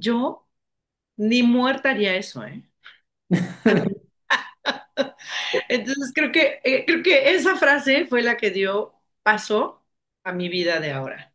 yo ni muerta haría eso, ¿eh? Entonces creo que esa frase fue la que dio paso a mi vida de ahora.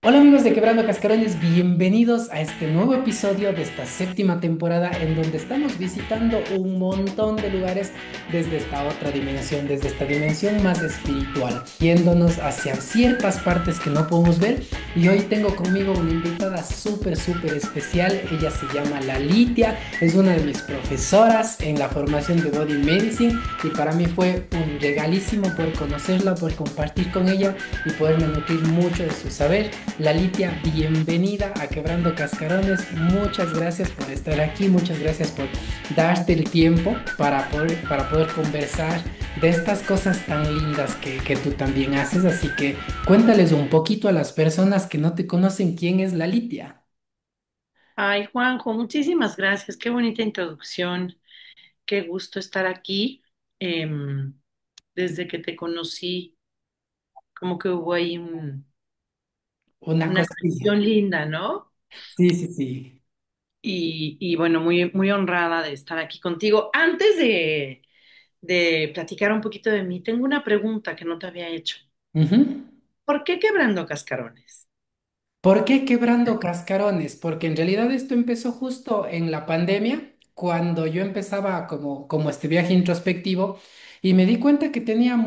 Hola amigos de Quebrando Cascarones, bienvenidos a este nuevo episodio de esta séptima temporada en donde estamos visitando un montón de lugares desde esta otra dimensión, desde esta dimensión más espiritual, yéndonos hacia ciertas partes que no podemos ver. Y hoy tengo conmigo una invitada súper especial. Ella se llama Lalitia, es una de mis profesoras en la formación de Body Medicine y para mí fue un regalísimo poder conocerla, poder compartir con ella y poderme nutrir mucho de su saber. Lalitia, bienvenida a Quebrando Cascarones. Muchas gracias por estar aquí, muchas gracias por darte el tiempo para poder conversar de estas cosas tan lindas que tú también haces. Así que cuéntales un poquito a las personas que no te conocen quién es Lalitia. Ay, Juanjo, muchísimas gracias. Qué bonita introducción. Qué gusto estar aquí. Em, Desde que te conocí, como que hubo ahí Una una cosilla. conexión linda, ¿no? Sí. Y bueno, muy honrada de estar aquí contigo. Antes de platicar un poquito de mí, tengo una pregunta que no te había hecho. Ujú. ¿Por qué quebrando cascarones? ¿Por qué quebrando cascarones? Porque en realidad esto empezó justo en la pandemia, cuando yo empezaba como este viaje introspectivo y me di cuenta que tenía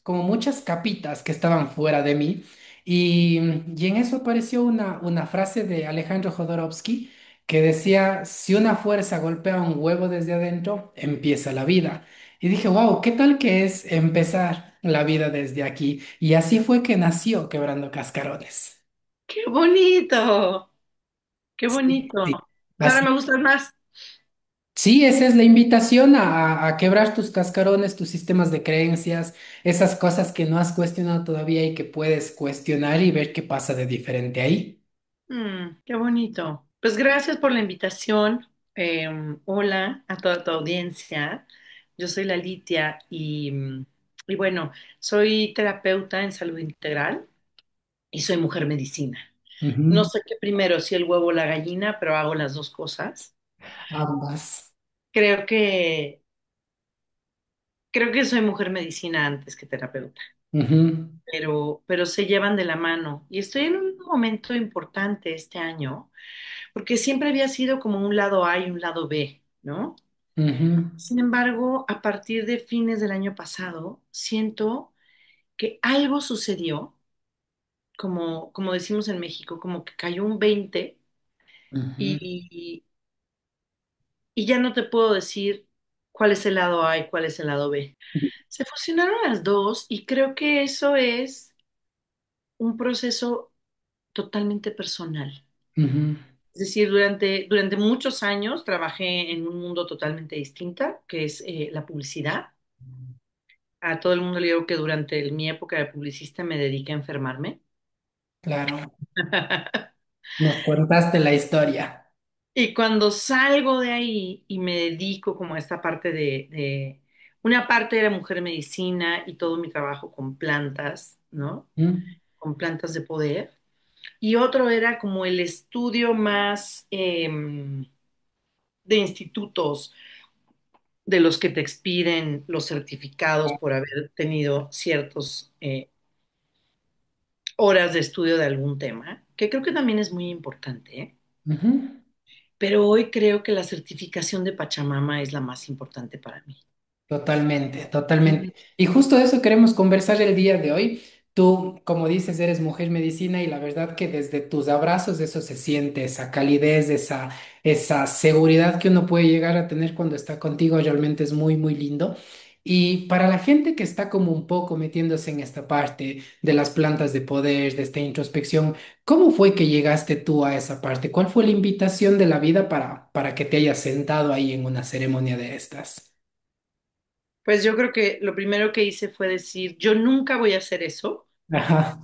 como muchas capitas que estaban fuera de mí. Y en eso apareció una frase de Alejandro Jodorowsky que decía, si una fuerza golpea un huevo desde adentro, empieza la vida. Y dije, wow, ¿qué tal que es empezar la vida desde aquí? Y así fue que nació Quebrando Cascarones. ¡Qué bonito! ¡Qué bonito! Sí, Pues ahora así. me gustas más. Sí, esa es la invitación a quebrar tus cascarones, tus sistemas de creencias, esas cosas que no has cuestionado todavía y que puedes cuestionar y ver qué pasa de diferente ahí. Qué bonito. Pues gracias por la invitación. Hola a toda tu audiencia. Yo soy la Litia y bueno, soy terapeuta en salud integral y soy mujer medicina. No Ujú. sé qué primero, si el huevo o la gallina, pero hago las dos cosas. Ambas. Creo que, creo que soy mujer medicina antes que terapeuta, Ujú, pero se llevan de la mano. Y estoy en un momento importante este año porque siempre había sido como un lado A y un lado B, ¿no? ujú, Sin embargo, a partir de fines del año pasado, siento que algo sucedió, como decimos en México, como que cayó un 20 ujú, y, y ya no te puedo decir cuál es el lado A y cuál es el lado B. Se fusionaron las dos y creo que eso es un proceso totalmente personal. ujú. Es decir, durante muchos años trabajé en un mundo totalmente distinto, que es la publicidad. A todo el mundo le digo que durante mi época de publicista me dediqué a enfermarme. Claro, nos contaste la historia. Y cuando salgo de ahí y me dedico como a esta parte una parte era mujer medicina y todo mi trabajo con plantas, ¿no? Ujú, Con plantas de poder. Y otro era como el estudio más de institutos de los que te expiden los certificados por haber tenido ciertos horas de estudio de algún tema, que creo que también es muy importante, ¿eh? ujú. Pero hoy creo que la certificación de Pachamama es la más importante para mí. Totalmente. Y justo de eso queremos conversar el día de hoy. Tú, como dices, eres mujer medicina y la verdad que desde tus abrazos eso se siente, esa calidez, esa seguridad que uno puede llegar a tener cuando está contigo, realmente es muy lindo. Y para la gente que está como un poco metiéndose en esta parte de las plantas de poder, de esta introspección, ¿cómo fue que llegaste tú a esa parte? ¿Cuál fue la invitación de la vida para que te hayas sentado ahí en una ceremonia de estas? Pues yo creo que lo primero que hice fue decir, yo nunca voy a hacer eso. Ajá.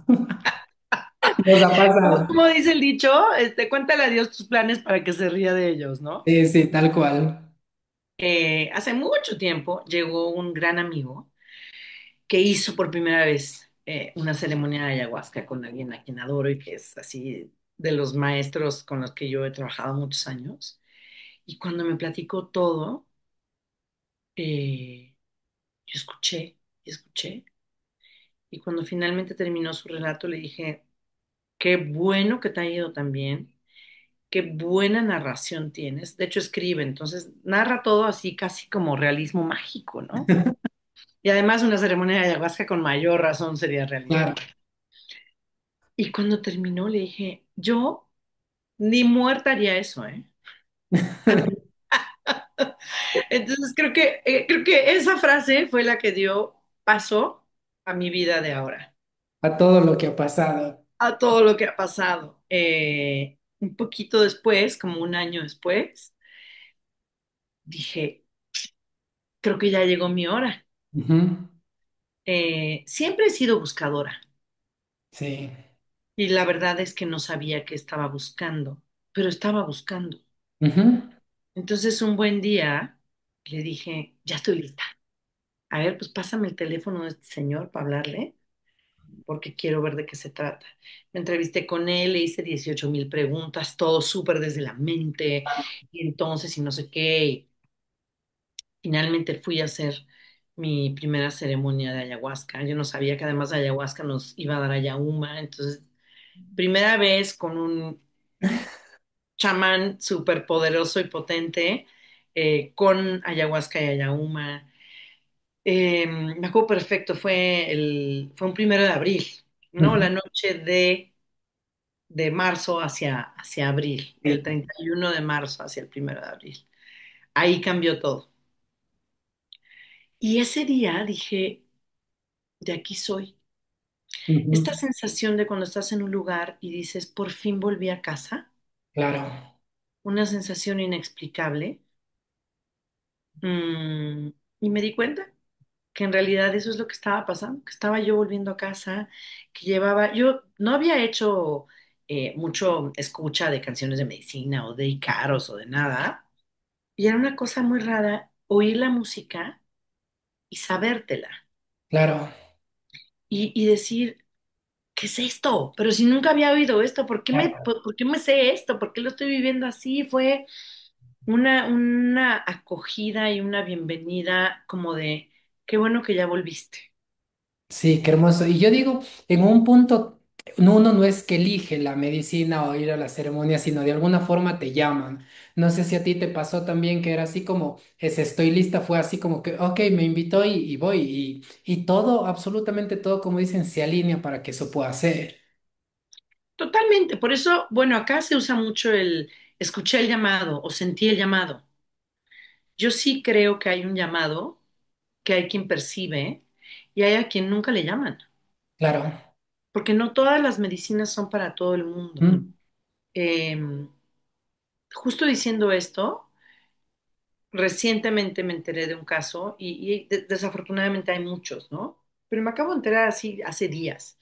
Nos ha Como, pasado. como dice el dicho, cuéntale a Dios tus planes para que se ría de ellos, ¿no? Sí, sí, tal cual. Hace mucho tiempo llegó un gran amigo que hizo por primera vez una ceremonia de ayahuasca con alguien a quien adoro y que es así de los maestros con los que yo he trabajado muchos años. Y cuando me platicó todo, yo escuché y escuché. Y cuando finalmente terminó su relato, le dije, qué bueno que te ha ido tan bien, qué buena narración tienes. De hecho, escribe, entonces narra todo así, casi como realismo mágico, ¿no? Y además una ceremonia de ayahuasca con mayor razón sería realismo Claro. mágico. Y cuando terminó, le dije, yo ni muerta haría eso, ¿eh? Entonces creo que esa frase fue la que dio paso a mi vida de ahora, A todo lo que ha pasado. a todo lo que ha pasado. Un poquito después, como un año después, dije, creo que ya llegó mi hora. Ujú. Siempre he sido buscadora Sí. y la verdad es que no sabía qué estaba buscando, pero estaba buscando. Ujú. Entonces un buen día le dije, ya estoy lista. A ver, pues pásame el teléfono de este señor para hablarle, porque quiero ver de qué se trata. Me entrevisté con él, le hice 18,000 preguntas, todo súper desde la mente, y entonces, y no sé qué. Y finalmente fui a hacer mi primera ceremonia de ayahuasca. Yo no sabía que además de ayahuasca nos iba a dar ayahuama. Entonces, primera vez con un chamán súper poderoso y potente, con ayahuasca y ayahuama. Me acuerdo perfecto, fue un 1 de abril, ¿no? Ujú. La noche de marzo hacia abril, el Sí. 31 de marzo hacia el 1 de abril. Ahí cambió todo. Y ese día dije, de aquí soy. Esta Ujú. sensación de cuando estás en un lugar y dices, por fin volví a casa, Claro. una sensación inexplicable. Mm, y me di cuenta que en realidad eso es lo que estaba pasando, que estaba yo volviendo a casa, yo no había hecho mucho escucha de canciones de medicina o de Icaros o de nada, y era una cosa muy rara oír la música y sabértela Claro. y decir, ¿qué es esto? Pero si nunca había oído esto, por qué me sé esto? ¿Por qué lo estoy viviendo así? Fue una acogida y una bienvenida como de, qué bueno que ya volviste. Sí, qué hermoso. Y yo digo, en un punto, uno no es que elige la medicina o ir a la ceremonia, sino de alguna forma te llaman. No sé si a ti te pasó también que era así como, ese estoy lista, fue así como que, ok, me invitó y voy. Y todo, absolutamente todo, como dicen, se alinea para que eso pueda ser. Totalmente, por eso, bueno, acá se usa mucho el escuché el llamado o sentí el llamado. Yo sí creo que hay un llamado, que hay quien percibe y hay a quien nunca le llaman, Claro. porque no todas las medicinas son para todo el mundo. Mm. Eh, Justo diciendo esto, recientemente me enteré de un caso y desafortunadamente hay muchos, ¿no? Pero me acabo de enterar así hace días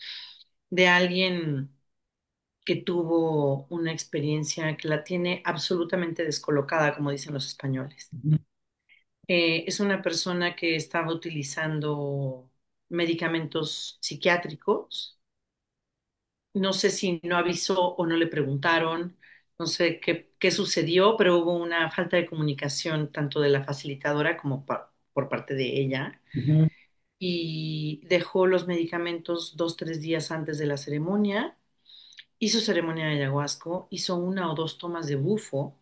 de alguien que tuvo una experiencia que la tiene absolutamente descolocada, como dicen los españoles. Ujú. Es una persona que estaba utilizando medicamentos psiquiátricos. No sé si no avisó o no le preguntaron, no sé qué sucedió, pero hubo una falta de comunicación tanto de la facilitadora como por parte de ella. Ujú. Y dejó los medicamentos 2, 3 días antes de la ceremonia. Hizo ceremonia de ayahuasca, hizo 1 o 2 tomas de bufo,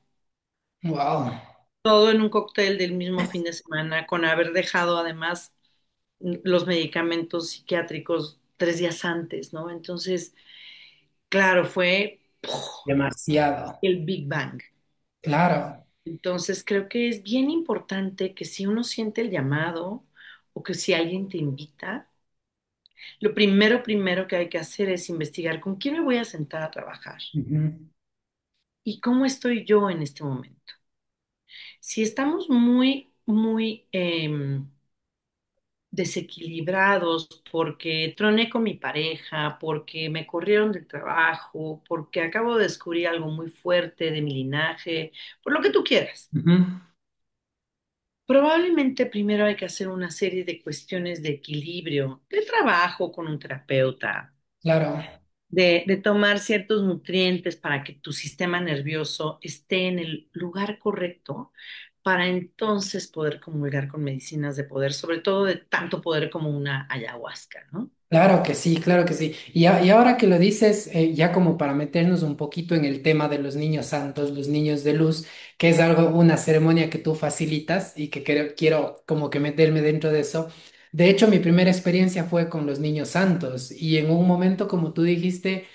Wow. todo en un cóctel del mismo fin de semana, con haber dejado además los medicamentos psiquiátricos 3 días antes, ¿no? Entonces, claro, fue Demasiado. el Big Bang. Claro. Entonces, creo que es bien importante que si uno siente el llamado o que si alguien te invita, lo primero que hay que hacer es investigar con quién me voy a sentar a trabajar Ujú. y cómo estoy yo en este momento. Si estamos muy, muy desequilibrados porque troné con mi pareja, porque me corrieron del trabajo, porque acabo de descubrir algo muy fuerte de mi linaje, por lo que tú quieras. Ujú. Probablemente primero hay que hacer una serie de cuestiones de equilibrio, de trabajo con un terapeuta, Claro. de tomar ciertos nutrientes para que tu sistema nervioso esté en el lugar correcto para entonces poder comulgar con medicinas de poder, sobre todo de tanto poder como una ayahuasca, ¿no? Claro que sí, claro que sí. Y ahora que lo dices, ya como para meternos un poquito en el tema de los niños santos, los niños de luz, que es algo, una ceremonia que tú facilitas y que quiero como que meterme dentro de eso. De hecho, mi primera experiencia fue con los niños santos y en un momento, como tú dijiste,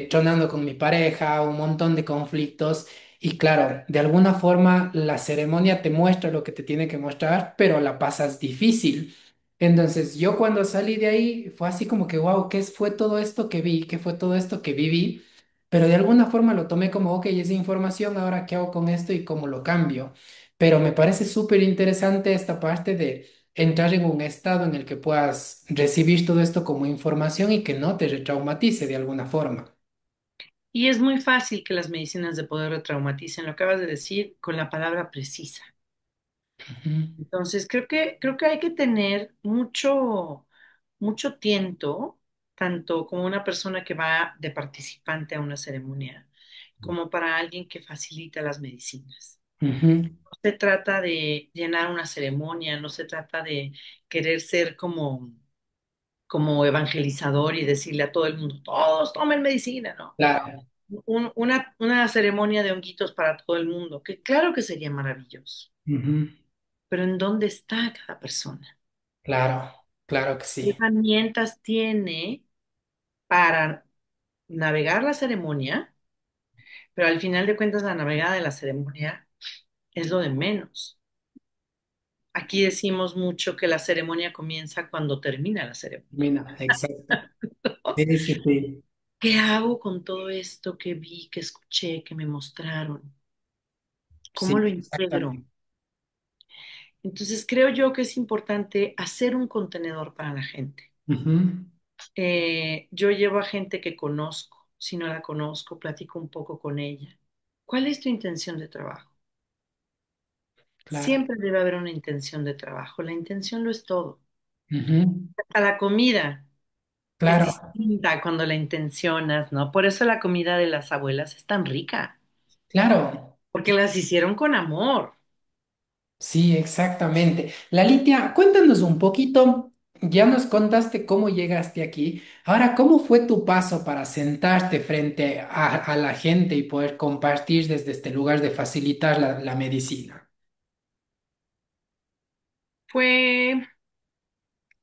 tronando con mi pareja, un montón de conflictos. Y claro, de alguna forma la ceremonia te muestra lo que te tiene que mostrar, pero la pasas difícil. Entonces, yo cuando salí de ahí fue así como que, wow, fue todo esto que vi? ¿Qué fue todo esto que viví? Pero de alguna forma lo tomé como, ok, es información, ahora qué hago con esto y cómo lo cambio. Pero me parece súper interesante esta parte de entrar en un estado en el que puedas recibir todo esto como información y que no te retraumatice de alguna forma. Y es muy fácil que las medicinas de poder retraumaticen, lo acabas de decir con la palabra precisa. Ujú. Entonces, creo que hay que tener mucho tiento, tanto como una persona que va de participante a una ceremonia, como para alguien que facilita las medicinas. Ujú. No se trata de llenar una ceremonia, no se trata de querer ser como evangelizador y decirle a todo el mundo, todos tomen medicina, ¿no? Claro. Una ceremonia de honguitos para todo el mundo, que claro que sería maravilloso, Ujú. pero ¿en dónde está cada persona? Claro, claro que ¿Qué sí. herramientas tiene para navegar la ceremonia? Pero al final de cuentas, la navegada de la ceremonia es lo de menos. Aquí decimos mucho que la ceremonia comienza cuando termina la ceremonia. Mira, exacto. Sí, sí, sí. ¿Qué hago con todo esto que vi, que escuché, que me mostraron? ¿Cómo Sí, lo integro? exactamente. Entonces creo yo que es importante hacer un contenedor para la gente. Ujú. Yo llevo a gente que conozco. Si no la conozco, platico un poco con ella. ¿Cuál es tu intención de trabajo? Claro. Siempre debe haber una intención de trabajo. La intención lo es todo. Ujú. A la comida es Claro, distinta cuando la intencionas, ¿no? Por eso la comida de las abuelas es tan rica, claro. porque las hicieron con amor. Sí, exactamente. Lalitia, cuéntanos un poquito. Ya nos contaste cómo llegaste aquí. Ahora, ¿cómo fue tu paso para sentarte frente a la gente y poder compartir desde este lugar de facilitar la medicina? Fue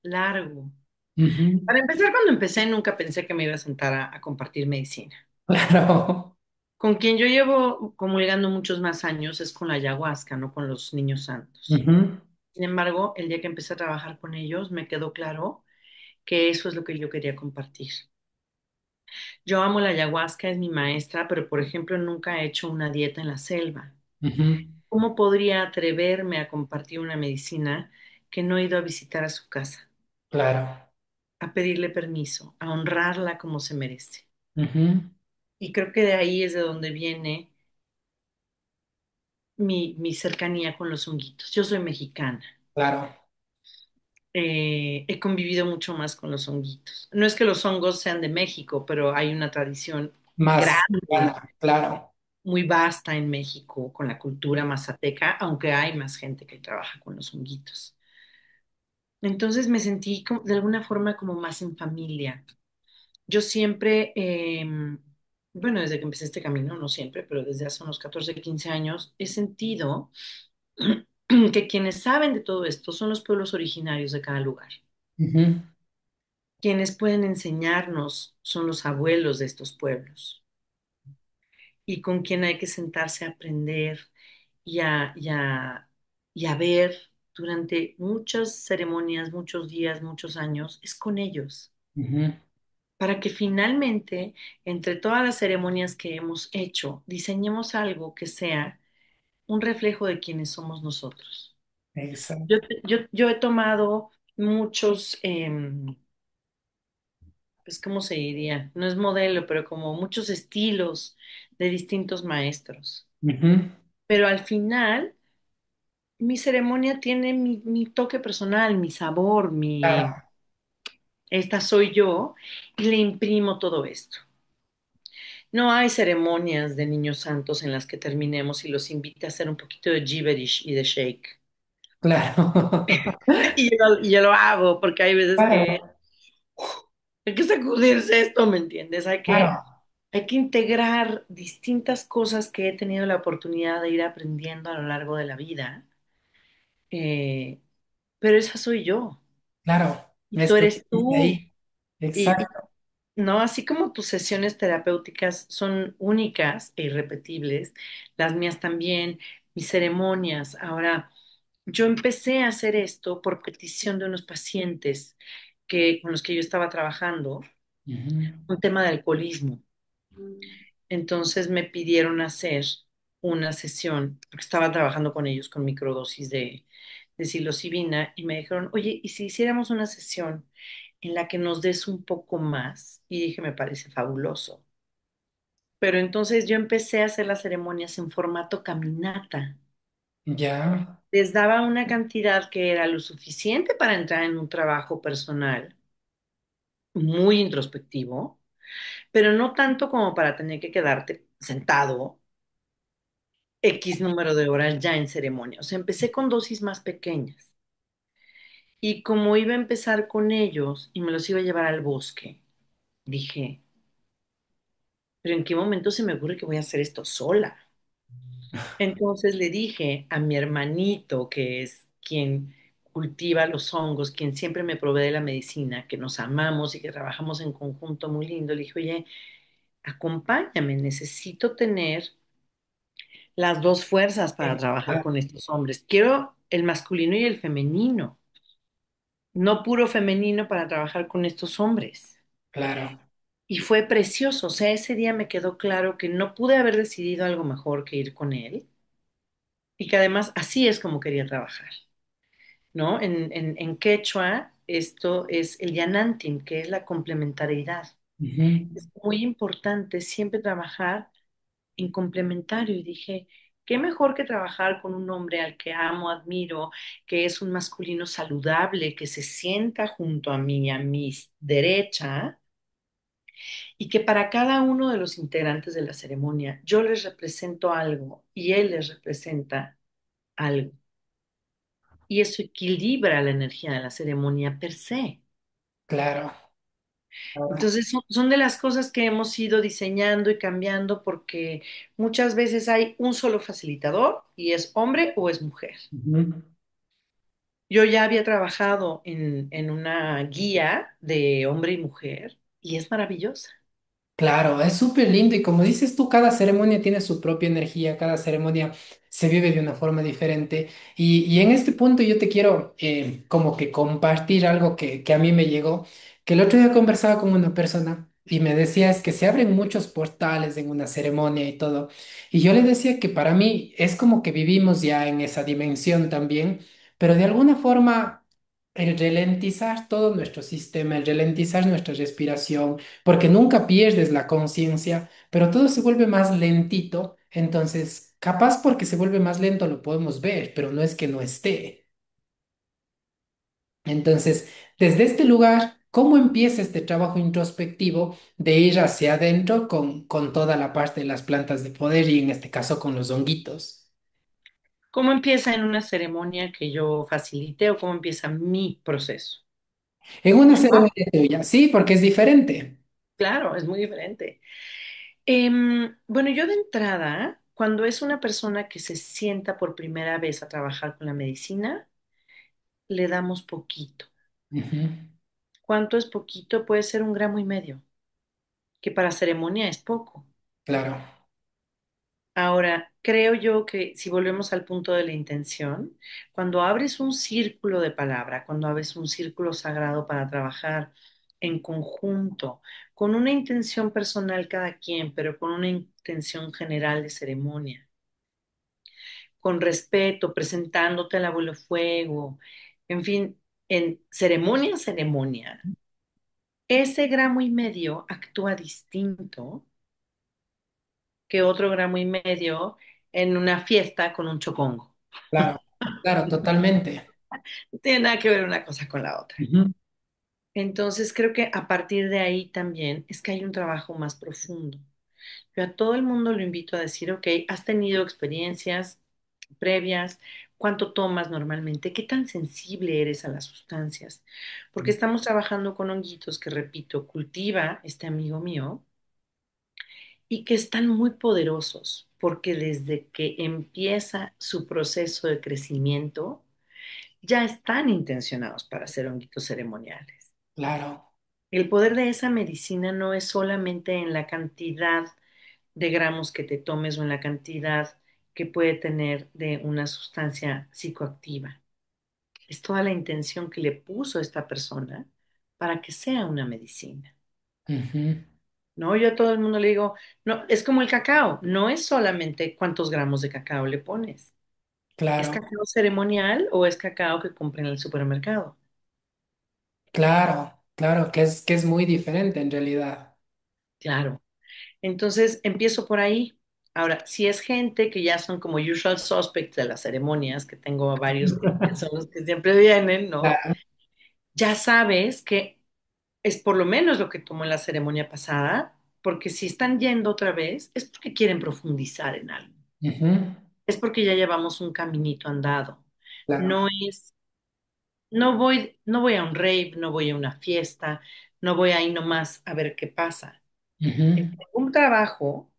largo. Ujú. Para empezar, cuando empecé, nunca pensé que me iba a sentar a compartir medicina. Claro. Con quien yo llevo comulgando muchos más años es con la ayahuasca, no con los niños santos. Ujú. Sin embargo, el día que empecé a trabajar con ellos, me quedó claro que eso es lo que yo quería compartir. Yo amo la ayahuasca, es mi maestra, pero por ejemplo, nunca he hecho una dieta en la selva. Ujú. ¿Cómo podría atreverme a compartir una medicina que no he ido a visitar a su casa, Claro. a pedirle permiso, a honrarla como se merece? Ujú. Y creo que de ahí es de donde viene mi cercanía con los honguitos. Yo soy mexicana. Claro. He convivido mucho más con los honguitos. No es que los hongos sean de México, pero hay una tradición Más grande, cercana, claro. muy vasta en México con la cultura mazateca, aunque hay más gente que trabaja con los honguitos. Entonces me sentí de alguna forma como más en familia. Yo siempre, bueno, desde que empecé este camino, no siempre, pero desde hace unos 14 15 años, he sentido que quienes saben de todo esto son los pueblos originarios de cada lugar. Ujú. Quienes pueden enseñarnos son los abuelos de estos pueblos y con quien hay que sentarse a aprender y a ver durante muchas ceremonias, muchos días, muchos años, es con ellos, Ujú. para que finalmente, entre todas las ceremonias que hemos hecho, diseñemos algo que sea un reflejo de quienes somos nosotros. Yo, Exacto. yo he tomado muchos, pues, ¿cómo se diría? No es modelo, pero como muchos estilos de distintos maestros. Ujú. Pero al final, mi ceremonia tiene mi toque personal, mi sabor, Claro, esta soy yo, y le imprimo todo esto. No hay ceremonias de niños santos en las que terminemos y los invite a hacer un poquito de gibberish y de shake. claro, Y yo lo hago porque hay veces que claro, hay que sacudirse esto, ¿me entiendes? claro, Hay que integrar distintas cosas que he tenido la oportunidad de ir aprendiendo a lo largo de la vida. Eh, pero esa soy yo claro. y Es tú que eres dijiste tú. ahí. Y Exacto. no, así como tus sesiones terapéuticas son únicas e irrepetibles, las mías también, mis ceremonias. Ahora, yo empecé a hacer esto por petición de unos pacientes con los que yo estaba trabajando, Ujú. un tema de alcoholismo. Entonces me pidieron hacer una sesión, porque estaba trabajando con ellos con microdosis de psilocibina, y me dijeron, oye, ¿y si hiciéramos una sesión en la que nos des un poco más? Y dije, me parece fabuloso. Pero entonces yo empecé a hacer las ceremonias en formato caminata. Ya, Les daba una cantidad que era lo suficiente para entrar en un trabajo personal muy introspectivo, pero no tanto como para tener que quedarte sentado X número de horas ya en ceremonia. O sea, empecé con dosis más pequeñas. Y como iba a empezar con ellos y me los iba a llevar al bosque, dije, pero ¿en qué momento se me ocurre que voy a hacer esto sola? Entonces le dije a mi hermanito, que es quien cultiva los hongos, quien siempre me provee de la medicina, que nos amamos y que trabajamos en conjunto muy lindo, le dije, oye, acompáñame, necesito tener las dos fuerzas para trabajar con estos hombres. Quiero el masculino y el femenino, no puro femenino para trabajar con estos hombres. claro. Y fue precioso, o sea, ese día me quedó claro que no pude haber decidido algo mejor que ir con él y que además así es como quería trabajar, ¿no? En quechua esto es el yanantin, que es la complementariedad. Ujú. Es muy importante siempre trabajar en complementario y dije, qué mejor que trabajar con un hombre al que amo, admiro, que es un masculino saludable, que se sienta junto a mi derecha y que para cada uno de los integrantes de la ceremonia yo les represento algo y él les representa algo. Y eso equilibra la energía de la ceremonia per se. Claro. Claro. Entonces son de las cosas que hemos ido diseñando y cambiando porque muchas veces hay un solo facilitador y es hombre o es mujer. Ujú. Yo ya había trabajado en una guía de hombre y mujer y es maravillosa. Claro, es súper lindo y como dices tú, cada ceremonia tiene su propia energía, cada ceremonia se vive de una forma diferente y en este punto yo te quiero como que compartir algo que a mí me llegó, que el otro día conversaba con una persona y me decía es que se abren muchos portales en una ceremonia y todo y yo le decía que para mí es como que vivimos ya en esa dimensión también, pero de alguna forma el ralentizar todo nuestro sistema, el ralentizar nuestra respiración, porque nunca pierdes la conciencia, pero todo se vuelve más lentito, entonces capaz porque se vuelve más lento lo podemos ver, pero no es que no esté. Entonces, desde este lugar, ¿cómo empieza este trabajo introspectivo de ir hacia adentro con toda la parte de las plantas de poder y en este caso con los honguitos? ¿Cómo empieza en una ceremonia que yo facilite o cómo empieza mi proceso? En una Ah, ceremonia tuya, sí, porque es diferente. claro, es muy diferente. Bueno, yo de entrada, cuando es una persona que se sienta por primera vez a trabajar con la medicina, le damos poquito. Ujú. ¿Cuánto es poquito? Puede ser 1,5 gramos, que para ceremonia es poco. Claro. Ahora, creo yo que si volvemos al punto de la intención, cuando abres un círculo de palabra, cuando abres un círculo sagrado para trabajar en conjunto, con una intención personal cada quien, pero con una intención general de ceremonia, con respeto, presentándote al abuelo fuego, en fin, en ceremonia a ceremonia, ese gramo y medio actúa distinto que otro gramo y medio en una fiesta con un chocongo. Claro, claro, totalmente. No tiene nada que ver una cosa con la otra. Ujú. Entonces creo que a partir de ahí también es que hay un trabajo más profundo. Yo a todo el mundo lo invito a decir, ok, ¿has tenido experiencias previas? ¿Cuánto tomas normalmente? ¿Qué tan sensible eres a las sustancias? Porque estamos trabajando con honguitos que, repito, cultiva este amigo mío y que están muy poderosos, porque desde que empieza su proceso de crecimiento, ya están intencionados para ser honguitos ceremoniales. Claro. El poder de esa medicina no es solamente en la cantidad de gramos que te tomes o en la cantidad que puede tener de una sustancia psicoactiva. Es toda la intención que le puso esta persona para que sea una medicina. Ujú. No, yo a todo el mundo le digo, no, es como el cacao, no es solamente cuántos gramos de cacao le pones. ¿Es Claro, cacao ceremonial o es cacao que compré en el supermercado? claro, claro, que es muy diferente en realidad. Claro. Entonces empiezo por ahí. Ahora, si es gente que ya son como usual suspects de las ceremonias, que tengo varios que son los que siempre vienen, ¿no? Claro. Ya sabes que es por lo menos lo que tomó en la ceremonia pasada, porque si están yendo otra vez, es porque quieren profundizar en algo. Ujú. Es porque ya llevamos un caminito andado. Claro. No es, no voy a un rave, no voy a una fiesta, no voy ahí nomás a ver qué pasa. Ujú. Tengo un trabajo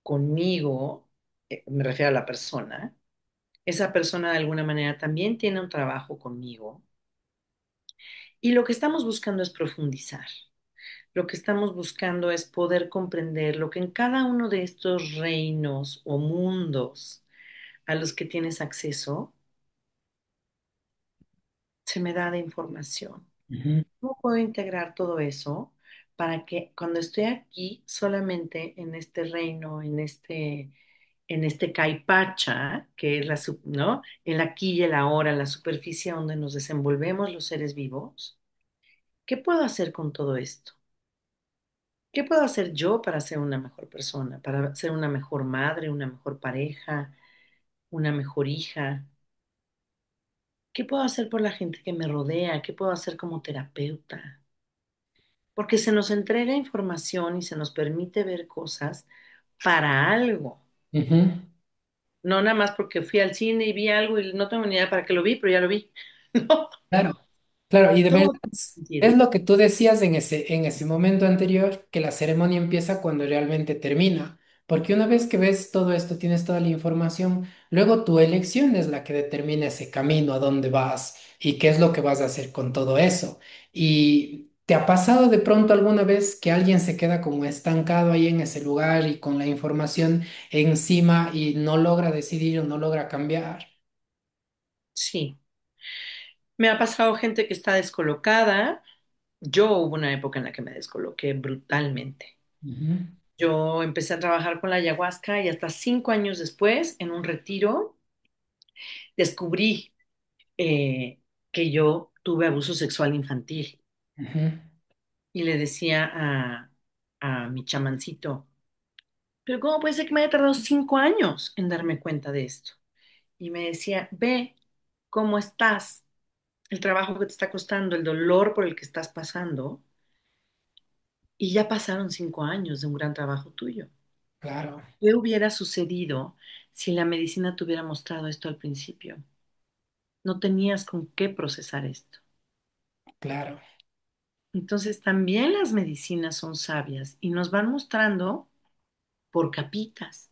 conmigo, me refiero a la persona, esa persona de alguna manera también tiene un trabajo conmigo y lo que estamos buscando es profundizar. Lo que estamos buscando es poder comprender lo que en cada uno de estos reinos o mundos a los que tienes acceso se me da de información. Ujú. ¿Cómo puedo integrar todo eso para que cuando estoy aquí solamente en este reino, en este caipacha, que es ¿no? El aquí y el ahora, la superficie donde nos desenvolvemos los seres vivos, ¿qué puedo hacer con todo esto? ¿Qué puedo hacer yo para ser una mejor persona, para ser una mejor madre, una mejor pareja, una mejor hija? ¿Qué puedo hacer por la gente que me rodea? ¿Qué puedo hacer como terapeuta? Porque se nos entrega información y se nos permite ver cosas para algo. Ujú. No nada más porque fui al cine y vi algo y no tengo ni idea para qué lo vi, pero ya lo vi. No, Claro. Claro, y de verdad todo tiene es sentido. lo que tú decías en ese momento anterior, que la ceremonia empieza cuando realmente termina. Porque una vez que ves todo esto, tienes toda la información, luego tu elección es la que determina ese camino, a dónde vas y qué es lo que vas a hacer con todo eso. ¿Y te ha pasado de pronto alguna vez que alguien se queda como estancado ahí en ese lugar y con la información encima y no logra decidir o no logra cambiar? Sí, me ha pasado gente que está descolocada. Yo hubo una época en la que me descoloqué brutalmente. Ujú. Yo empecé a trabajar con la ayahuasca y hasta 5 años después, en un retiro, descubrí eh, que yo tuve abuso sexual infantil. Ujú. Y le decía a mi chamancito, pero ¿cómo puede ser que me haya tardado 5 años en darme cuenta de esto? Y me decía, ve cómo estás, el trabajo que te está costando, el dolor por el que estás pasando, y ya pasaron 5 años de un gran trabajo tuyo. Claro, ¿Qué hubiera sucedido si la medicina te hubiera mostrado esto al principio? No tenías con qué procesar esto. claro, Entonces, también las medicinas son sabias y nos van mostrando por capitas.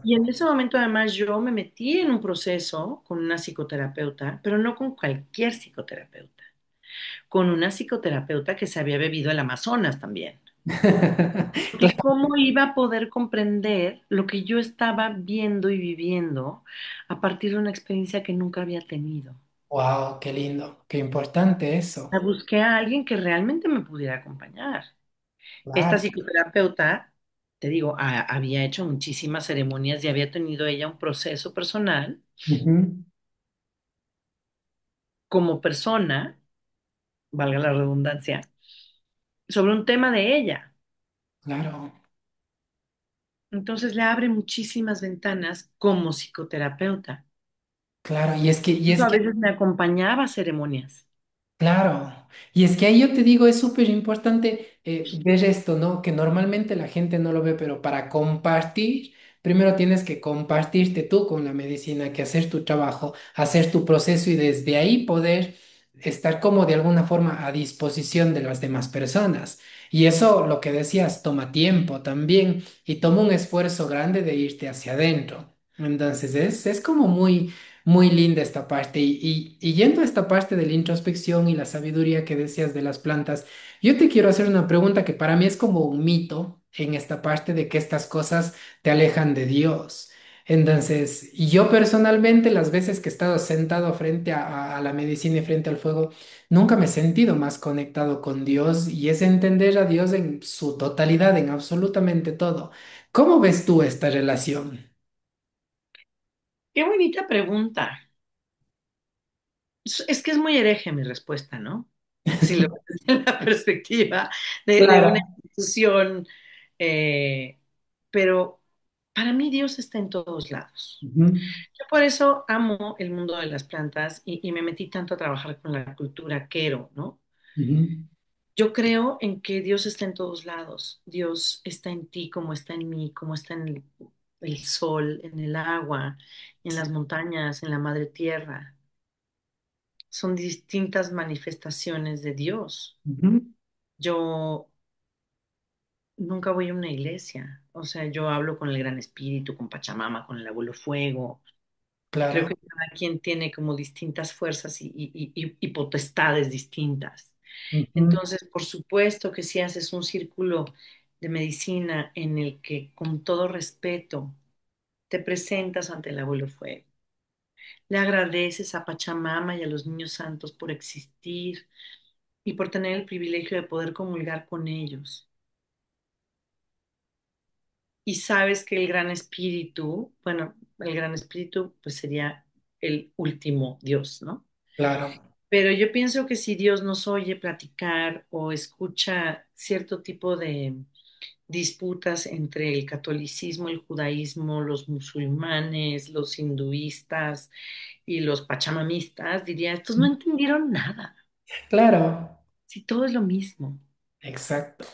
Y exacto. en ese momento además yo me metí en un proceso con una psicoterapeuta, pero no con cualquier psicoterapeuta, con una psicoterapeuta que se había bebido el Amazonas también. Porque cómo iba a poder comprender lo que yo estaba viendo y viviendo a partir de una experiencia que nunca había tenido. Wow, qué lindo, qué importante eso. Busqué a alguien que realmente me pudiera acompañar. Esta Claro. psicoterapeuta, te digo, había hecho muchísimas ceremonias y había tenido ella un proceso personal. Ujú. como persona, valga la redundancia, sobre un tema de ella. Claro, Entonces le abre muchísimas ventanas como psicoterapeuta. claro. Y Incluso es a que veces me acompañaba a ceremonias. claro, y es que ahí yo te digo, es súper importante ver esto, ¿no? Que normalmente la gente no lo ve, pero para compartir, primero tienes que compartirte tú con la medicina, que hacer tu trabajo, hacer tu proceso y desde ahí poder estar como de alguna forma a disposición de las demás personas. Y eso, lo que decías, toma tiempo también y toma un esfuerzo grande de irte hacia adentro. Entonces es como muy linda esta parte. Y yendo a esta parte de la introspección y la sabiduría que decías de las plantas, yo te quiero hacer una pregunta que para mí es como un mito en esta parte de que estas cosas te alejan de Dios. Entonces, y yo personalmente, las veces que he estado sentado frente a la medicina y frente al fuego, nunca me he sentido más conectado con Dios y es entender a Dios en su totalidad, en absolutamente todo. ¿Cómo ves tú esta relación? Qué bonita pregunta. Es que es muy hereje mi respuesta, ¿no? Si lo ves desde la perspectiva de una Claro. institución, pero para mí Dios está en todos lados. Ujú, Yo por eso amo el mundo de las plantas y me metí tanto a trabajar con la cultura quero, ¿no? ujú. Yo creo en que Dios está en todos lados. Dios está en ti, como está en mí, como está en el sol, en el agua, en las montañas, en la madre tierra. Son distintas manifestaciones de Dios. Ujú, Yo nunca voy a una iglesia, o sea, yo hablo con el Gran Espíritu, con Pachamama, con el Abuelo Fuego. Creo claro. que cada quien tiene como distintas fuerzas y potestades distintas. Ujú, Entonces, por supuesto que si haces un círculo de medicina en el que con todo respeto te presentas ante el Abuelo Fuego, le agradeces a Pachamama y a los niños santos por existir y por tener el privilegio de poder comulgar con ellos. Y sabes que el Gran Espíritu, bueno, el Gran Espíritu pues sería el último Dios, ¿no? claro. Pero yo pienso que si Dios nos oye platicar o escucha cierto tipo de disputas entre el catolicismo, el judaísmo, los musulmanes, los hinduistas y los pachamamistas, diría, estos no entendieron nada, Claro. si todo es lo mismo. Exacto.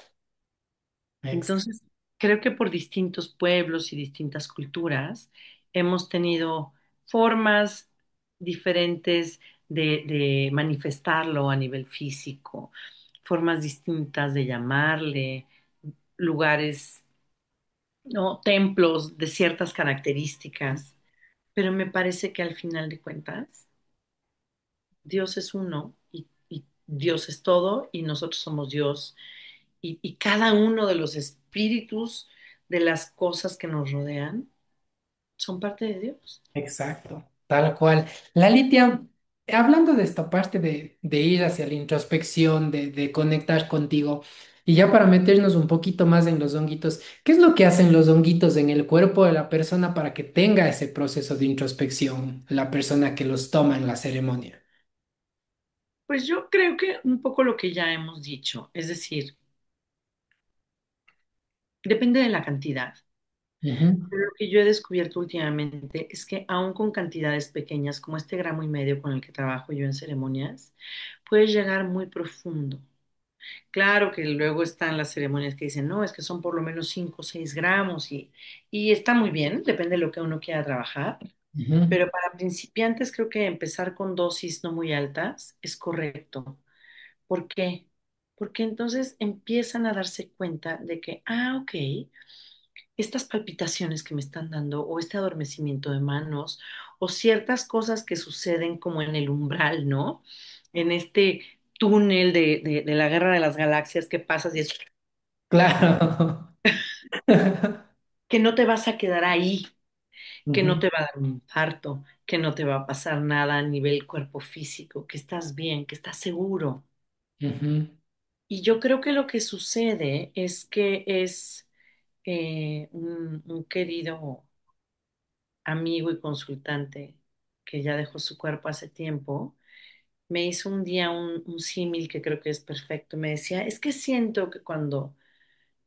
Exacto. Entonces, creo que por distintos pueblos y distintas culturas hemos tenido formas diferentes de manifestarlo a nivel físico, formas distintas de llamarle, lugares, ¿no? Templos de ciertas características, pero me parece que al final de cuentas, Dios es uno y Dios es todo y nosotros somos Dios y cada uno de los espíritus de las cosas que nos rodean son parte de Dios. Exacto. Tal cual. La Litia, hablando de esta parte de ir hacia la introspección, de conectar contigo, y ya para meternos un poquito más en los honguitos, ¿qué es lo que hacen los honguitos en el cuerpo de la persona para que tenga ese proceso de introspección, la persona que los toma en la ceremonia? Pues yo creo que un poco lo que ya hemos dicho, es decir, depende de la cantidad. Ujú, Pero lo que yo he descubierto últimamente es que aún con cantidades pequeñas, como este gramo y medio con el que trabajo yo en ceremonias, puedes llegar muy profundo. Claro que luego están las ceremonias que dicen, no, es que son por lo menos 5 o 6 gramos y está muy bien, depende de lo que uno quiera trabajar, ujú. pero para principiantes creo que empezar con dosis no muy altas es correcto. ¿Por qué? Porque entonces empiezan a darse cuenta de que, ok, estas palpitaciones que me están dando o este adormecimiento de manos o ciertas cosas que suceden como en el umbral, ¿no? En este túnel de la guerra de las galaxias que pasas y es Claro. que no te vas a quedar ahí, que no Ujú, te va a dar un infarto, que no te va a pasar nada a nivel cuerpo físico, que estás bien, que estás seguro. ujú. Y yo creo que lo que sucede es que es un querido amigo y consultante que ya dejó su cuerpo hace tiempo, me hizo un día un símil que creo que es perfecto. Me decía, es que siento que cuando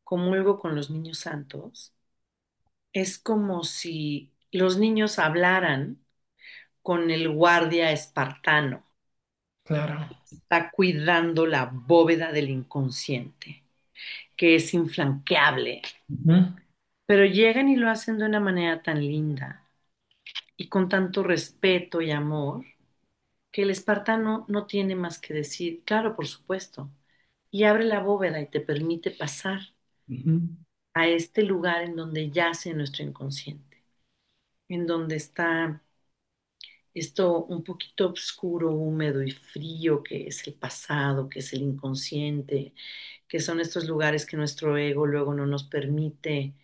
comulgo con los niños santos, es como si los niños hablaran con el guardia espartano, claro. está cuidando la bóveda del inconsciente, que es infranqueable, Ujú, pero llegan y lo hacen de una manera tan linda y con tanto respeto y amor, que el espartano no tiene más que decir, claro, por supuesto, y abre la bóveda y te permite pasar ujú, a este lugar en donde yace nuestro inconsciente, en donde está esto un poquito oscuro, húmedo y frío, que es el pasado, que es el inconsciente, que son estos lugares que nuestro ego luego no nos permite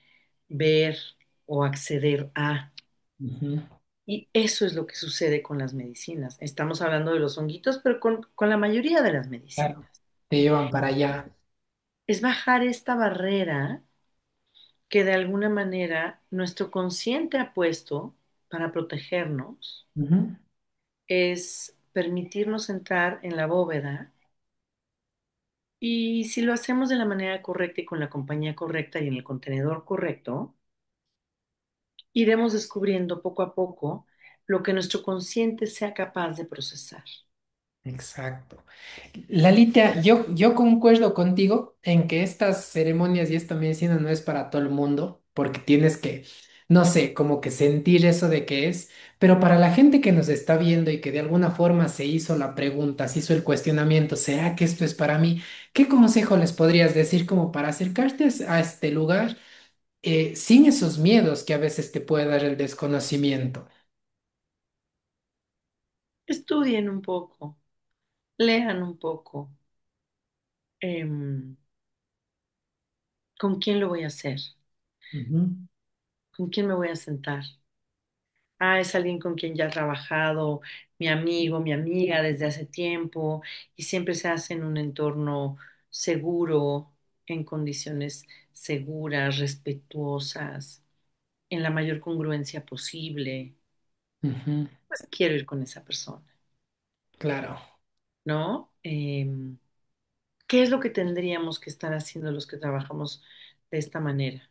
ver o acceder a. ujú. Y eso es lo que sucede con las medicinas. Estamos hablando de los honguitos, pero con la mayoría de las Claro, medicinas. te llevan para allá. Es bajar esta barrera que de alguna manera nuestro consciente ha puesto para protegernos, Ujú, es permitirnos entrar en la bóveda y si lo hacemos de la manera correcta y con la compañía correcta y en el contenedor correcto, iremos descubriendo poco a poco lo que nuestro consciente sea capaz de procesar. exacto. Lalita, yo concuerdo contigo en que estas ceremonias y esta medicina no es para todo el mundo, porque tienes que, no sé, como que sentir eso de que es, pero para la gente que nos está viendo y que de alguna forma se hizo la pregunta, se hizo el cuestionamiento, ¿será que esto es para mí? ¿Qué consejo les podrías decir como para acercarte a este lugar sin esos miedos que a veces te puede dar el desconocimiento? Estudien un poco, lean un poco. em, ¿Con quién lo voy a hacer? Ujú, ¿Con quién me voy a sentar? Ah, es alguien con quien ya he trabajado, mi amigo, mi amiga desde hace tiempo, y siempre se hace en un entorno seguro, en condiciones seguras, respetuosas, en la mayor congruencia posible. ujú, Pues quiero ir con esa persona, claro. ¿no? ¿Qué es lo que tendríamos que estar haciendo los que trabajamos de esta manera?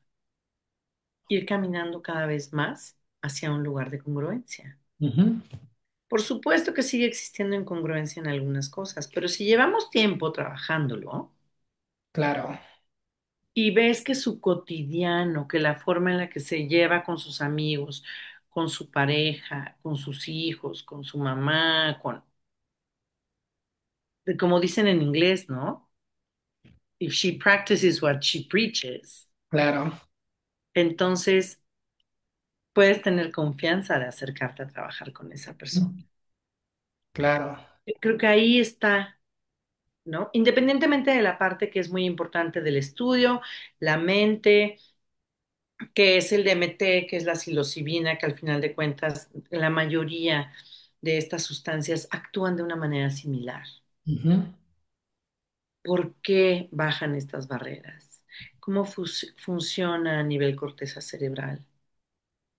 Ir caminando cada vez más hacia un lugar de congruencia. Ujú, Por supuesto que sigue existiendo incongruencia en algunas cosas, pero si llevamos tiempo trabajándolo claro, y ves que su cotidiano, que la forma en la que se lleva con sus amigos, con su pareja, con sus hijos, con su mamá, como dicen en inglés, ¿no? If she practices what she preaches, claro. entonces puedes tener confianza de acercarte a trabajar con esa persona. Claro, Yo creo que ahí está, ¿no? Independientemente de la parte que es muy importante del estudio, la mente, que es el DMT, que es la psilocibina, que al final de cuentas la mayoría de estas sustancias actúan de una manera similar. ujú, ¿Por qué bajan estas barreras? ¿Cómo funciona a nivel corteza cerebral?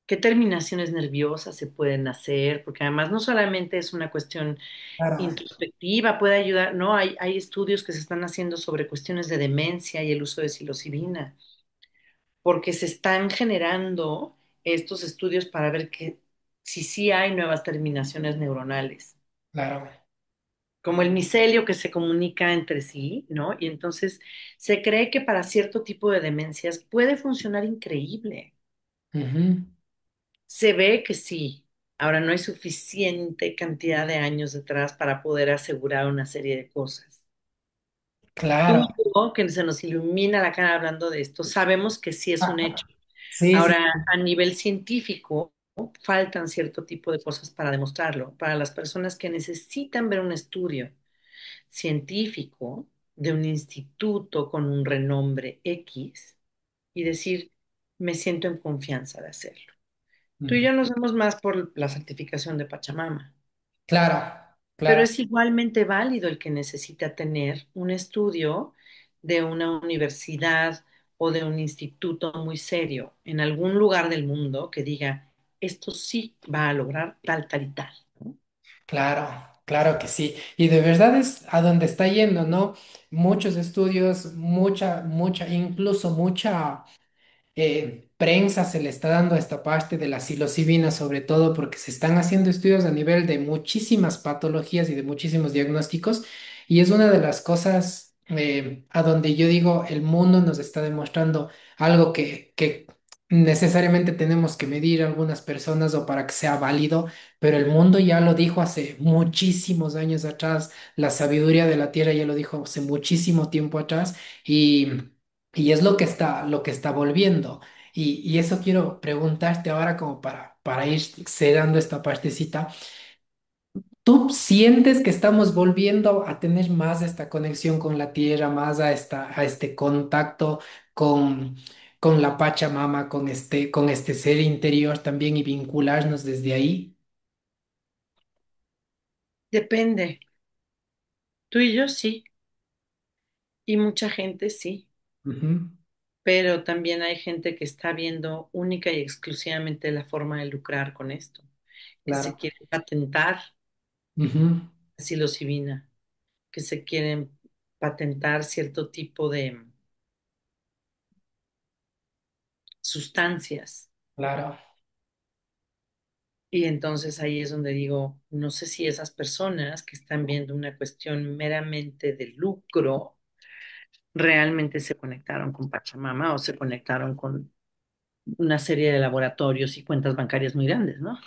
¿Qué terminaciones nerviosas se pueden hacer? Porque además no solamente es una cuestión claro, introspectiva, puede ayudar, ¿no? Hay estudios que se están haciendo sobre cuestiones de demencia y el uso de psilocibina, porque se están generando estos estudios para ver que si sí hay nuevas terminaciones neuronales, claro, como el micelio que se comunica entre sí, ¿no? Y entonces se cree que para cierto tipo de demencias puede funcionar increíble. ujú, Se ve que sí. Ahora no hay suficiente cantidad de años detrás para poder asegurar una serie de cosas. Tú claro. y yo, que se nos ilumina la cara hablando de esto, sabemos que sí es un hecho. Sí, sí, Ahora, a nivel científico, faltan cierto tipo de cosas para demostrarlo. Para las personas que necesitan ver un estudio científico de un instituto con un renombre X y decir, me siento en confianza de hacerlo. Tú y ujú, yo nos vemos más por la certificación de Pachamama, claro, pero claro, es igualmente válido el que necesita tener un estudio de una universidad o de un instituto muy serio en algún lugar del mundo que diga, esto sí va a lograr tal, tal y tal, ¿no? Claro, claro que sí. Y de verdad es a donde está yendo, ¿no? Muchos estudios, incluso mucha prensa se le está dando a esta parte de la psilocibina, sobre todo porque se están haciendo estudios a nivel de muchísimas patologías y de muchísimos diagnósticos, y es una de las cosas a donde yo digo, el mundo nos está demostrando algo que necesariamente tenemos que medir algunas personas o para que sea válido, pero el mundo ya lo dijo hace muchísimos años atrás, la sabiduría de la Tierra ya lo dijo hace muchísimo tiempo atrás, y... Y es lo que está volviendo. Y eso quiero preguntarte ahora como para ir cerrando esta partecita. ¿Tú sientes que estamos volviendo a tener más esta conexión con la tierra, más a este contacto con, con la Pachamama, con este ser interior también y vincularnos desde ahí? Depende. Tú y yo sí, y mucha gente sí, Ujú, pero también hay gente que está viendo única y exclusivamente la forma de lucrar con esto, que se claro. quiere patentar Ujú, la psilocibina, que se quieren patentar cierto tipo de sustancias. claro, Y entonces ahí es donde digo, no sé si esas personas que están viendo una cuestión meramente de lucro realmente se conectaron con Pachamama o se conectaron con una serie de laboratorios y cuentas bancarias muy grandes, ¿no?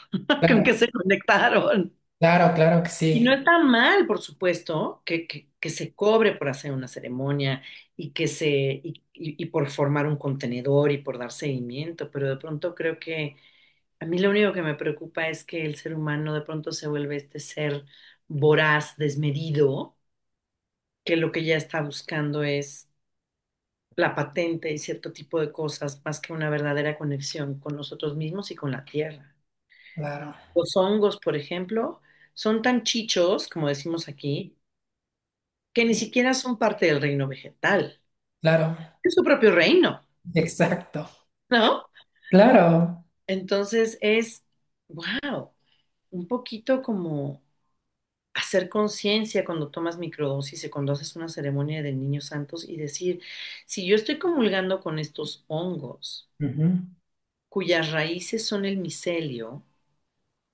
¿Con qué claro, se conectaron? claro que Y no sí. está mal, por supuesto, que se cobre por hacer una ceremonia y por formar un contenedor y por dar seguimiento, pero de pronto creo que a mí lo único que me preocupa es que el ser humano de pronto se vuelve este ser voraz, desmedido, que lo que ya está buscando es la patente y cierto tipo de cosas más que una verdadera conexión con nosotros mismos y con la tierra. Claro, Los hongos, por ejemplo, son tan chichos, como decimos aquí, que ni siquiera son parte del reino vegetal. claro, Es su propio reino, exacto. ¿no? Claro. Entonces wow, un poquito como hacer conciencia cuando tomas microdosis y cuando haces una ceremonia de niños santos y decir, si yo estoy comulgando con estos hongos, Ujú. cuyas raíces son el micelio,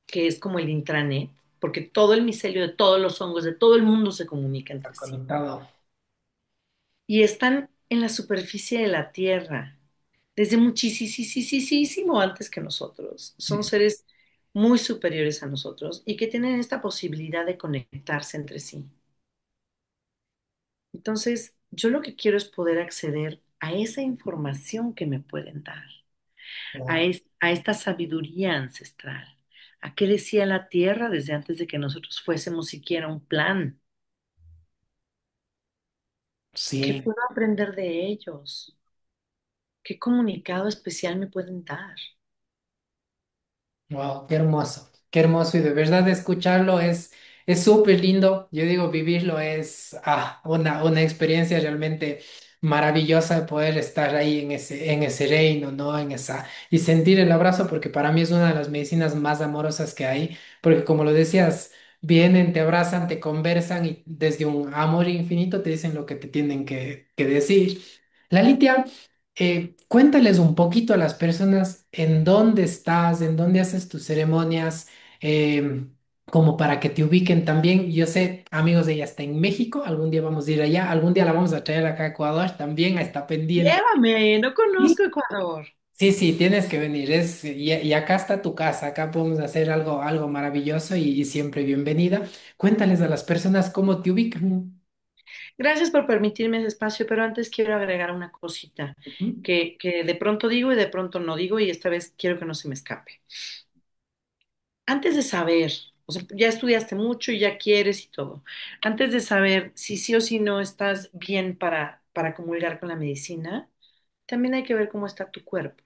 que es como el intranet, porque todo el micelio de todos los hongos de todo el mundo se comunica Está entre sí, conectado. y están en la superficie de la Tierra desde muchísimo antes que nosotros. Son seres muy superiores a nosotros y que tienen esta posibilidad de conectarse entre sí. Entonces, yo lo que quiero es poder acceder a esa información que me pueden dar, Claro. a esta sabiduría ancestral, a qué decía la tierra desde antes de que nosotros fuésemos siquiera un plan, qué Sí. puedo aprender de ellos, qué comunicado especial me pueden dar. Wow, qué hermoso, qué hermoso. Y de verdad escucharlo es súper lindo. Yo digo, vivirlo es una experiencia realmente maravillosa de poder estar ahí en ese reino, ¿no? Y sentir el abrazo, porque para mí es una de las medicinas más amorosas que hay, porque como lo decías, vienen, te abrazan, te conversan y desde un amor infinito te dicen lo que te tienen que decir. La Litia. Cuéntales un poquito a las personas en dónde estás, en dónde haces tus ceremonias, como para que te ubiquen también. Yo sé, amigos, ella está en México, algún día vamos a ir allá, algún día la vamos a traer acá a Ecuador, también está pendiente. Llévame, no Sí, conozco Ecuador. sí, sí, tienes que venir. Y acá está tu casa, acá podemos hacer algo maravilloso y siempre bienvenida. Cuéntales a las personas cómo te ubican. Gracias por permitirme ese espacio, pero antes quiero agregar una cosita Ujú, que de pronto digo y de pronto no digo y esta vez quiero que no se me escape. Antes de saber, o sea, ya estudiaste mucho y ya quieres y todo, antes de saber si sí o si no estás bien para comulgar con la medicina, también hay que ver cómo está tu cuerpo.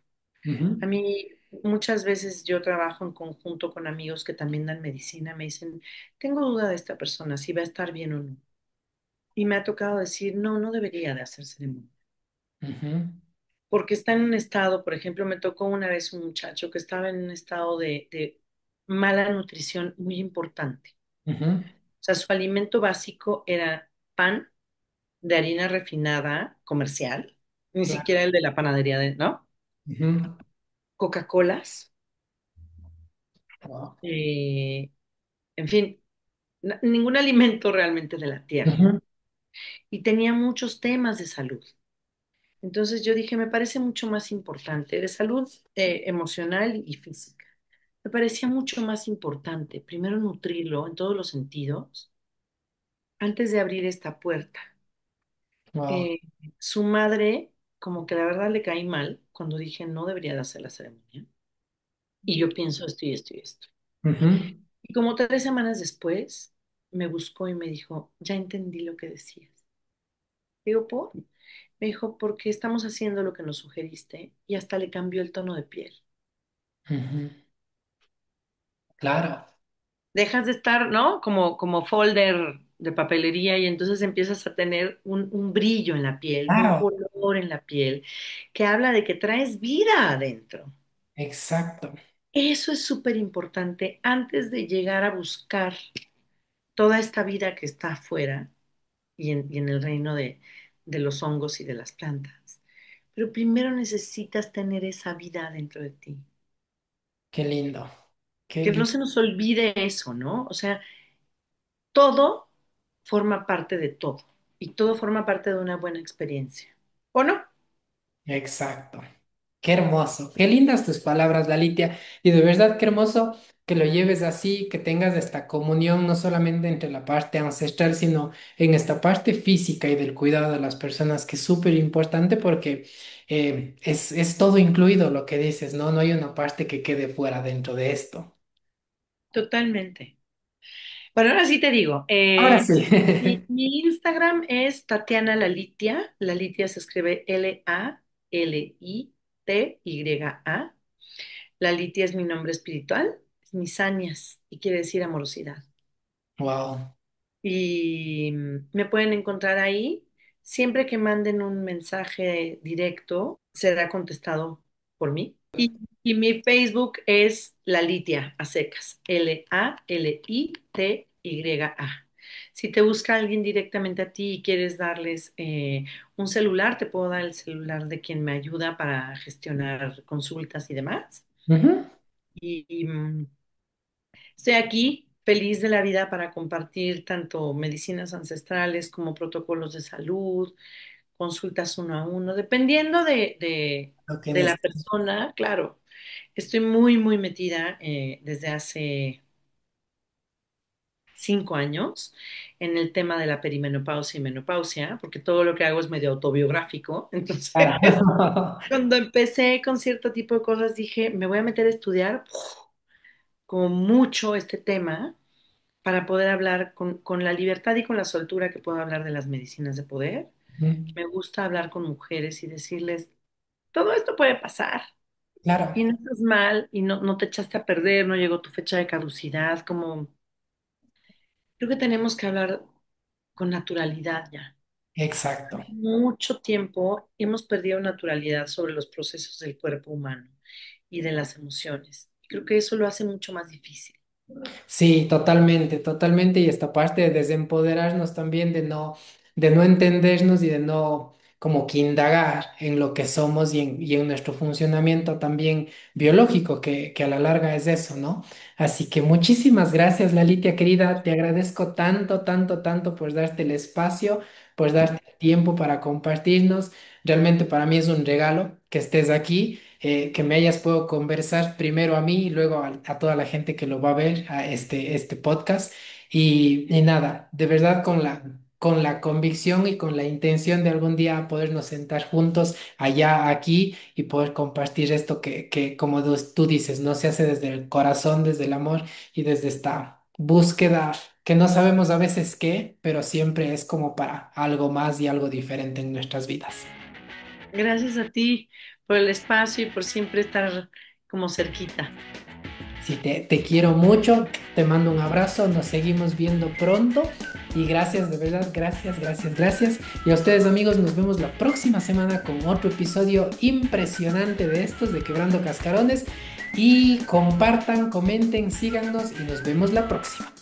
A ujú, mí muchas veces yo trabajo en conjunto con amigos que también dan medicina, me dicen, tengo duda de esta persona, si va a estar bien o no. Y me ha tocado decir, no, no debería de hacer ceremonia. ujú, Porque está en un estado, por ejemplo, me tocó una vez un muchacho que estaba en un estado de mala nutrición muy importante. Ujú. O sea, su alimento básico era pan de harina refinada comercial, ni Claro. siquiera el de la panadería, ¿no? Ujú. Coca-Colas, Wow. eh, en fin, ningún alimento realmente de la tierra. Ujú. Y tenía muchos temas de salud. Entonces yo dije, me parece mucho más importante, de salud emocional y física. Me parecía mucho más importante, primero nutrirlo en todos los sentidos, antes de abrir esta puerta. Wow. Eh, Su madre, como que la verdad le caí mal cuando dije, no debería de hacer la ceremonia. Y yo pienso esto y esto y esto. Ujú. Y como 3 semanas después, me buscó y me dijo, ya entendí lo que decías. Digo, ¿por? Me dijo, porque estamos haciendo lo que nos sugeriste y hasta le cambió el tono de piel. Ujú. Claro, Dejas de estar, ¿no? Como folder de papelería y entonces empiezas a tener un brillo en la piel, un claro, color en la piel, que habla de que traes vida adentro. exacto, Eso es súper importante antes de llegar a buscar toda esta vida que está afuera y en el reino de los hongos y de las plantas. Pero primero necesitas tener esa vida dentro de ti. qué lindo, qué Que no lindo, se nos olvide eso, ¿no? O sea, todo forma parte de todo y todo forma parte de una buena experiencia. ¿O no? exacto, qué hermoso, qué lindas tus palabras, Lalitia, y de verdad qué hermoso que lo lleves así, que tengas esta comunión no solamente entre la parte ancestral, sino en esta parte física y del cuidado de las personas, que es súper importante porque es todo incluido lo que dices, ¿no? No hay una parte que quede fuera dentro de esto. Totalmente. Bueno, ahora sí te digo, Ahora sí. mi Instagram es Tatiana Lalitia. Lalitia se escribe Lalitya. Lalitia es mi nombre espiritual, es misanias y quiere decir amorosidad. Wow. Y me pueden encontrar ahí. Siempre que manden un mensaje directo, será contestado por mí. Y mi Facebook es Lalitia a secas, Lalitya. Si te busca alguien directamente a ti y quieres darles un celular, te puedo dar el celular de quien me ayuda para gestionar consultas y demás. Ujú. Y estoy aquí feliz de la vida para compartir tanto medicinas ancestrales como protocolos de salud, consultas uno a uno, dependiendo Lo que de la necesito. persona, claro. Estoy muy, muy metida desde hace 5 años en el tema de la perimenopausia y menopausia, porque todo lo que hago es medio autobiográfico. Entonces, Claro. cuando empecé con cierto tipo de cosas, dije, me voy a meter a estudiar como mucho este tema para poder hablar con la libertad y con la soltura que puedo hablar de las medicinas de poder. Ujú. Me gusta hablar con mujeres y decirles, todo esto puede pasar Claro, y no estás mal y no te echaste a perder, no llegó tu fecha de caducidad, como creo que tenemos que hablar con naturalidad ya. exacto. Mucho tiempo hemos perdido naturalidad sobre los procesos del cuerpo humano y de las emociones. Creo que eso lo hace mucho más difícil. Sí, totalmente, totalmente. Y esta parte de desempoderarnos también, de no entendernos y de no como que indagar en lo que somos y en nuestro funcionamiento también biológico, que a la larga es eso, ¿no? Así que muchísimas gracias, Lalitia querida. Te agradezco tanto, tanto, tanto por darte el espacio, por darte el tiempo para compartirnos. Realmente para mí es un regalo que estés aquí, que me hayas podido conversar primero a mí y luego a toda la gente que lo va a ver, a este podcast. Y nada, de verdad con la convicción y con la intención de algún día podernos sentar juntos allá, aquí y poder compartir esto que como tú dices, no se hace desde el corazón, desde el amor y desde esta búsqueda que no sabemos a veces qué, pero siempre es como para algo más y algo diferente en nuestras vidas. Gracias a ti por el espacio y por siempre estar como cerquita. Si te quiero mucho, te mando un abrazo, nos seguimos viendo pronto y gracias, de verdad, gracias, gracias, gracias. Y a ustedes amigos, nos vemos la próxima semana con otro episodio impresionante de estos de Quebrando Cascarones y compartan, comenten, síganos y nos vemos la próxima.